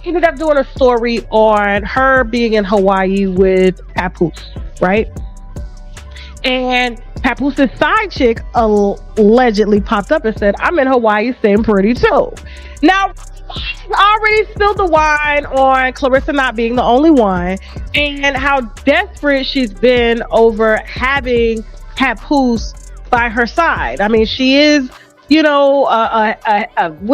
ended up doing a story on her being in Hawaii with Papoose, right? And Papoose' side chick allegedly popped up and said, I'm in Hawaii staying pretty too. Now, already spilled the wine on Claressa not being the only one and how desperate she's been over having Papoose by her side. I mean, she is, what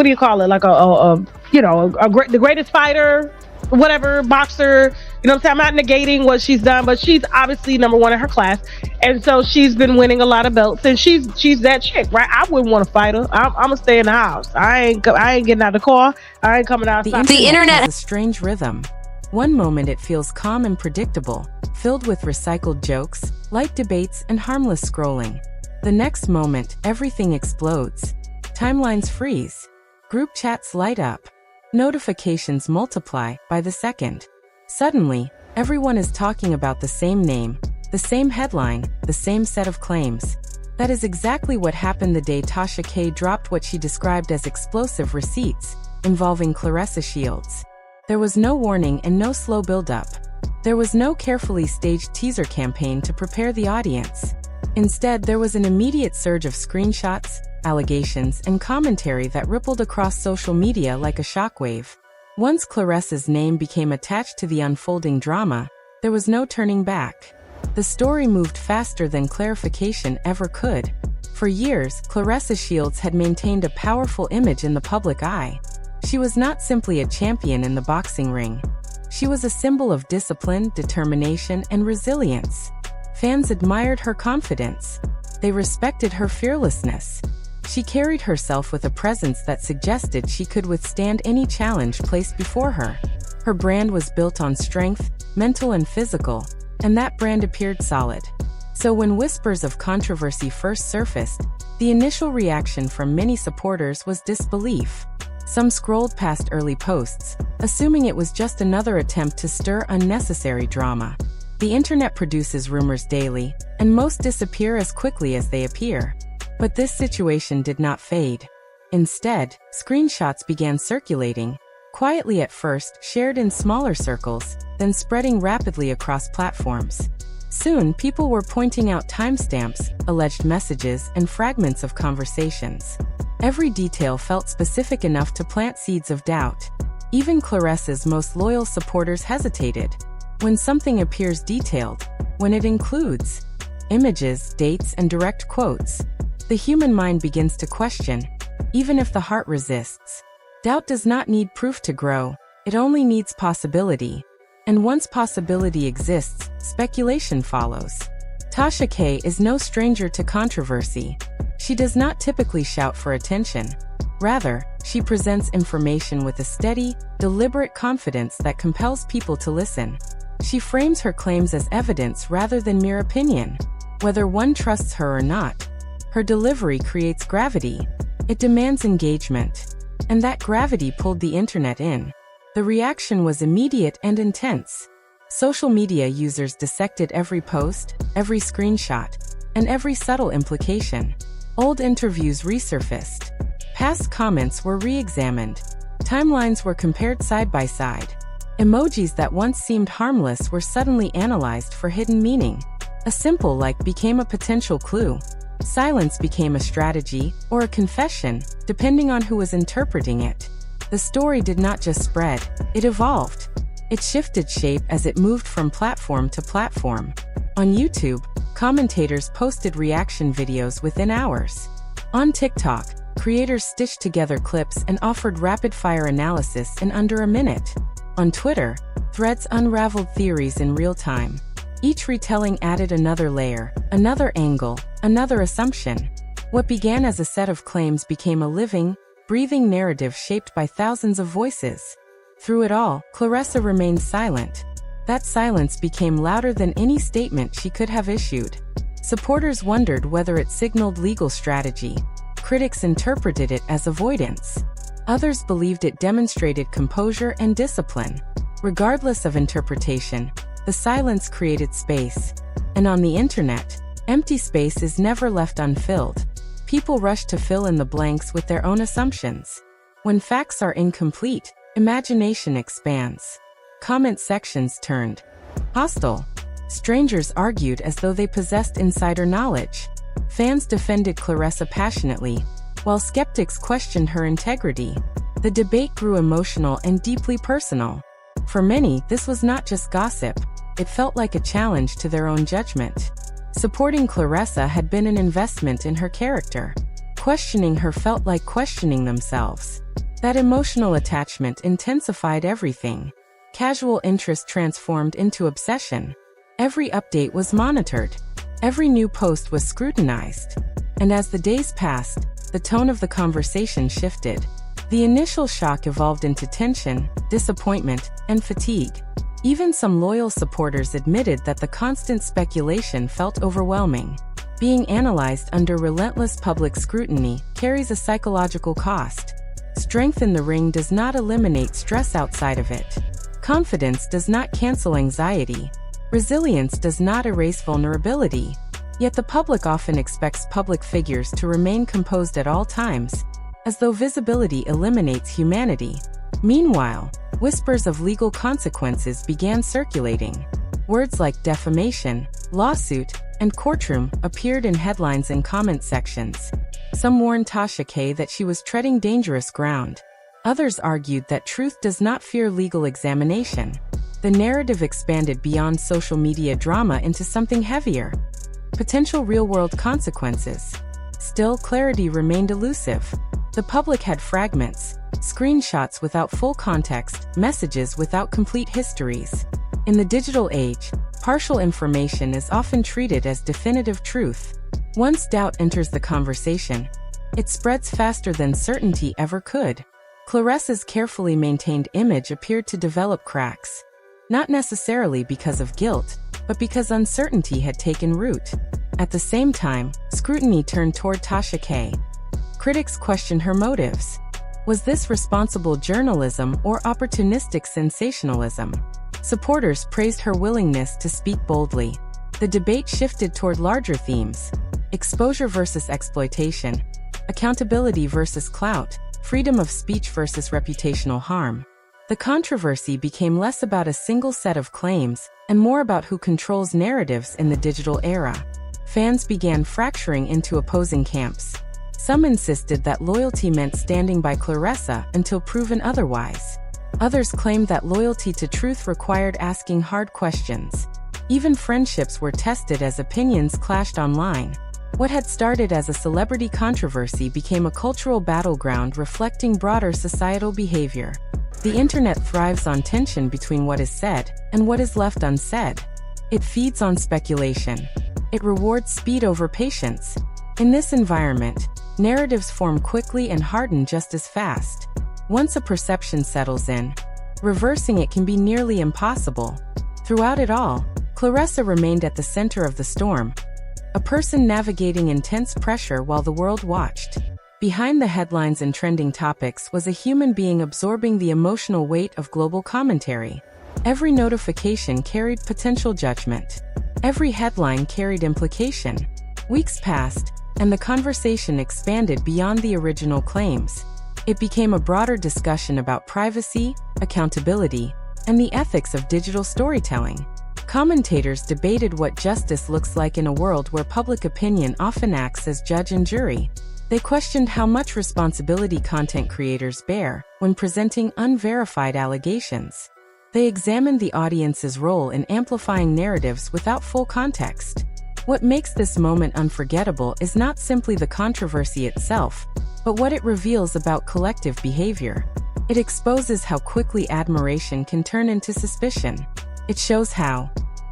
do you call it? Like the greatest fighter, whatever, boxer. You know what I'm saying? I'm not negating what she's done, but she's obviously number one in her class. And so she's been winning a lot of belts, and she's that chick, right? I wouldn't want to fight her. I'm gonna stay in the house. I ain't getting out of the car. I ain't coming outside. The internet has a strange rhythm. One moment it feels calm and predictable, filled with recycled jokes, light debates, and harmless scrolling. The next moment, everything explodes. Timelines freeze. Group chats light up. Notifications multiply by the second. Suddenly, everyone is talking about the same name, the same headline, the same set of claims. That is exactly what happened the day Tasha K dropped what she described as explosive receipts involving Claressa Shields. There was no warning and no slow build-up. There was no carefully staged teaser campaign to prepare the audience. Instead, there was an immediate surge of screenshots, allegations, and commentary that rippled across social media like a shockwave. Once Claressa's name became attached to the unfolding drama, there was no turning back. The story moved faster than clarification ever could. For years, Claressa Shields had maintained a powerful image in the public eye. She was not simply a champion in the boxing ring. She was a symbol of discipline, determination, and resilience. Fans admired her confidence. They respected her fearlessness. She carried herself with a presence that suggested she could withstand any challenge placed before her. Her brand was built on strength, mental and physical, and that brand appeared solid. So when whispers of controversy first surfaced, the initial reaction from many supporters was disbelief. Some scrolled past early posts, assuming it was just another attempt to stir unnecessary drama. The internet produces rumors daily, and most disappear as quickly as they appear. But this situation did not fade. Instead, screenshots began circulating, quietly at first, shared in smaller circles, then spreading rapidly across platforms. Soon, people were pointing out timestamps, alleged messages, and fragments of conversations. Every detail felt specific enough to plant seeds of doubt. Even Claressa's most loyal supporters hesitated. When something appears detailed, when it includes images, dates, and direct quotes, the human mind begins to question, even if the heart resists. Doubt does not need proof to grow, it only needs possibility. And once possibility exists, speculation follows. Tasha K is no stranger to controversy. She does not typically shout for attention. Rather, she presents information with a steady, deliberate confidence that compels people to listen. She frames her claims as evidence rather than mere opinion. Whether one trusts her or not, her delivery creates gravity. It demands engagement. And that gravity pulled the internet in. The reaction was immediate and intense. Social media users dissected every post, every screenshot, and every subtle implication. Old interviews resurfaced. Past comments were re-examined. Timelines were compared side by side. Emojis that once seemed harmless were suddenly analyzed for hidden meaning. A simple like became a potential clue. Silence became a strategy, or a confession, depending on who was interpreting it. The story did not just spread, it evolved. It shifted shape as it moved from platform to platform. On YouTube, commentators posted reaction videos within hours. On TikTok, creators stitched together clips and offered rapid-fire analysis in under a minute. On Twitter, threads unraveled theories in real time. Each retelling added another layer, another angle, another assumption. What began as a set of claims became a living, breathing narrative shaped by thousands of voices. Through it all, Claressa remained silent. That silence became louder than any statement she could have issued. Supporters wondered whether it signaled legal strategy. Critics interpreted it as avoidance. Others believed it demonstrated composure and discipline. Regardless of interpretation, the silence created space. And on the internet, empty space is never left unfilled. People rush to fill in the blanks with their own assumptions. When facts are incomplete, Imagination expands. Comment sections turned hostile. Strangers argued as though they possessed insider knowledge. Fans defended Claressa passionately, while skeptics questioned her integrity. The debate grew emotional and deeply personal. For many, this was not just gossip, it felt like a challenge to their own judgment. Supporting Claressa had been an investment in her character. Questioning her felt like questioning themselves. That emotional attachment intensified everything. Casual interest transformed into obsession. Every update was monitored. Every new post was scrutinized. And as the days passed, the tone of the conversation shifted. The initial shock evolved into tension, disappointment, and fatigue. Even some loyal supporters admitted that the constant speculation felt overwhelming. Being analyzed under relentless public scrutiny carries a psychological cost. Strength in the ring does not eliminate stress outside of it. Confidence does not cancel anxiety. Resilience does not erase vulnerability. Yet the public often expects public figures to remain composed at all times, as though visibility eliminates humanity. Meanwhile, whispers of legal consequences began circulating. Words like defamation, lawsuit, and courtroom appeared in headlines and comment sections. Some warned Tasha K that she was treading dangerous ground. Others argued that truth does not fear legal examination. The narrative expanded beyond social media drama into something heavier: potential real-world consequences. Still, clarity remained elusive. The public had fragments, screenshots without full context, messages without complete histories. In the digital age, partial information is often treated as definitive truth. Once doubt enters the conversation, it spreads faster than certainty ever could. Claressa's carefully maintained image appeared to develop cracks. Not necessarily because of guilt, but because uncertainty had taken root. At the same time, scrutiny turned toward Tasha K. Critics questioned her motives. Was this responsible journalism or opportunistic sensationalism? Supporters praised her willingness to speak boldly. The debate shifted toward larger themes: exposure versus exploitation, accountability versus clout, freedom of speech versus reputational harm. The controversy became less about a single set of claims and more about who controls narratives in the digital era. Fans began fracturing into opposing camps. Some insisted that loyalty meant standing by Claressa until proven otherwise. Others claimed that loyalty to truth required asking hard questions. Even friendships were tested as opinions clashed online. What had started as a celebrity controversy became a cultural battleground reflecting broader societal behavior. The internet thrives on tension between what is said and what is left unsaid. It feeds on speculation. It rewards speed over patience. In this environment, narratives form quickly and harden just as fast. Once a perception settles in, reversing it can be nearly impossible. Throughout it all, Claressa remained at the center of the storm, a person navigating intense pressure while the world watched. Behind the headlines and trending topics was a human being absorbing the emotional weight of global commentary. Every notification carried potential judgment. Every headline carried implication. Weeks passed, and the conversation expanded beyond the original claims. It became a broader discussion about privacy, accountability, and the ethics of digital storytelling. Commentators debated what justice looks like in a world where public opinion often acts as judge and jury. They questioned how much responsibility content creators bear when presenting unverified allegations. They examined the audience's role in amplifying narratives without full context. What makes this moment unforgettable is not simply the controversy itself, but what it reveals about collective behavior. It exposes how quickly admiration can turn into suspicion. It shows how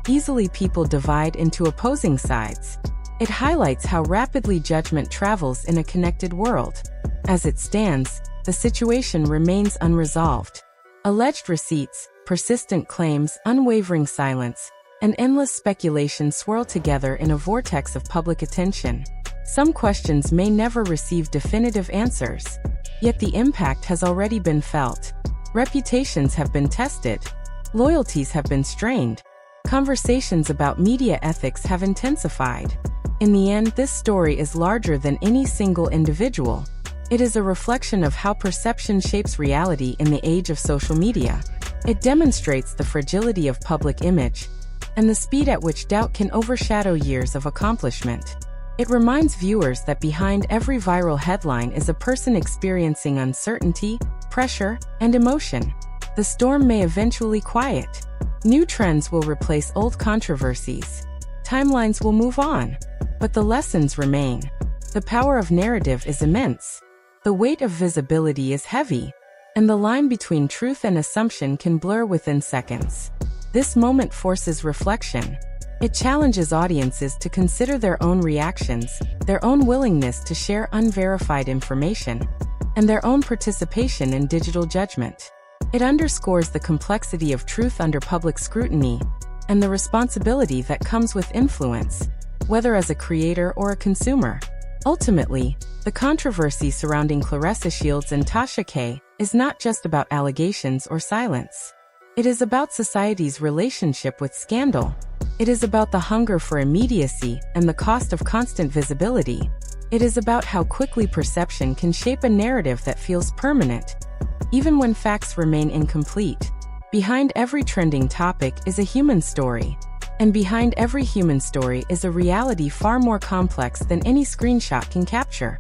easily people divide into opposing sides. It highlights how rapidly judgment travels in a connected world. As it stands, the situation remains unresolved. Alleged receipts, persistent claims, unwavering silence, and endless speculation swirl together in a vortex of public attention. Some questions may never receive definitive answers, yet the impact has already been felt. Reputations have been tested. Loyalties have been strained. Conversations about media ethics have intensified. In the end, this story is larger than any single individual. It is a reflection of how perception shapes reality in the age of social media. It demonstrates the fragility of public image and the speed at which doubt can overshadow years of accomplishment. It reminds viewers that behind every viral headline is a person experiencing uncertainty, pressure, and emotion. The storm may eventually quiet. New trends will replace old controversies. Timelines will move on, but the lessons remain. The power of narrative is immense. The weight of visibility is heavy, and the line between truth and assumption can blur within seconds. This moment forces reflection. It challenges audiences to consider their own reactions, their own willingness to share unverified information, and their own participation in digital judgment. It underscores the complexity of truth under public scrutiny and the responsibility that comes with influence, whether as a creator or a consumer. Ultimately, the controversy surrounding Claressa Shields and Tasha K is not just about allegations or silence. It is about society's relationship with scandal. It is about the hunger for immediacy and the cost of constant visibility. It is about how quickly perception can shape a narrative that feels permanent, even when facts remain incomplete. Behind every trending topic is a human story. And behind every human story is a reality far more complex than any screenshot can capture.